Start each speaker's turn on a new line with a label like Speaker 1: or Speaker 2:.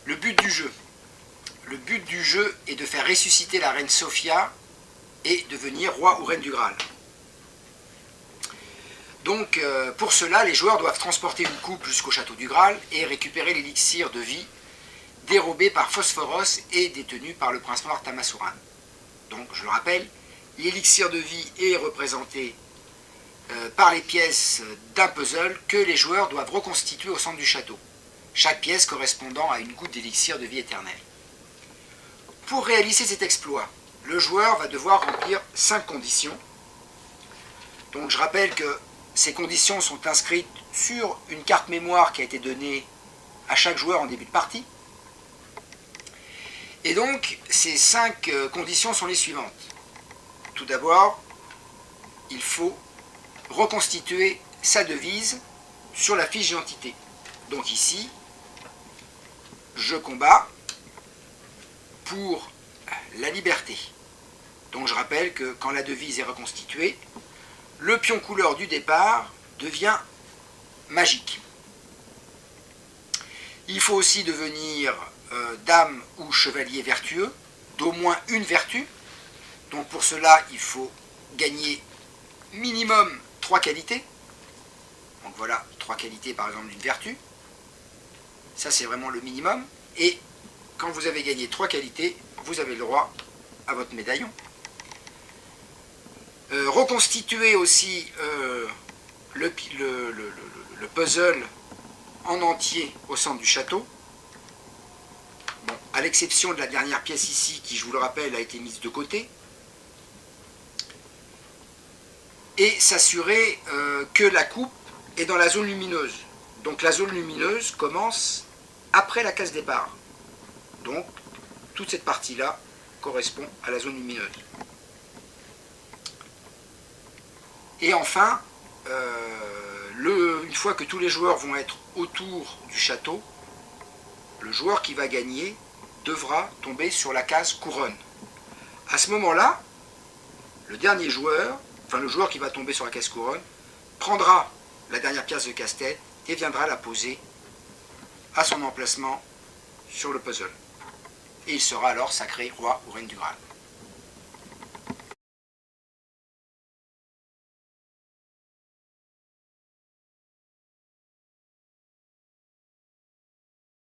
Speaker 1: Le but du jeu. Le but du jeu est de faire ressusciter la reine Sophia et devenir roi ou reine du Graal. Donc pour cela, les joueurs doivent transporter une coupe jusqu'au château du Graal et récupérer l'élixir de vie dérobé par Phosphoros et détenu par le prince noir Tamasuran. Donc je le rappelle, l'élixir de vie est représenté par les pièces d'un puzzle que les joueurs doivent reconstituer au centre du château, chaque pièce correspondant à une goutte d'élixir de vie éternelle. Pour réaliser cet exploit, le joueur va devoir remplir 5 conditions. Donc je rappelle que ces conditions sont inscrites sur une carte mémoire qui a été donnée à chaque joueur en début de partie. Et donc ces 5 conditions sont les suivantes. Tout d'abord, il faut reconstituer sa devise sur la fiche d'identité. Donc ici, je combats pour la liberté. Donc je rappelle que quand la devise est reconstituée, le pion couleur du départ devient magique. Il faut aussi devenir dame ou chevalier vertueux, d'au moins une vertu. Donc pour cela, il faut gagner minimum 3 qualités. Donc voilà, 3 qualités par exemple d'une vertu. Ça c'est vraiment le minimum. Et quand vous avez gagné 3 qualités, vous avez le droit à votre médaillon. Reconstituer aussi le puzzle en entier au centre du château. Bon, à l'exception de la dernière pièce ici, qui je vous le rappelle a été mise de côté. Et s'assurer que la coupe est dans la zone lumineuse. Donc la zone lumineuse commence après la case départ. Donc toute cette partie-là correspond à la zone lumineuse. Et enfin, une fois que tous les joueurs vont être autour du château, le joueur qui va gagner devra tomber sur la case couronne. À ce moment-là, le dernier joueur, enfin le joueur qui va tomber sur la case couronne, prendra la dernière pièce de casse-tête et viendra la poser à son emplacement sur le puzzle. Et il sera alors sacré roi ou reine du Graal.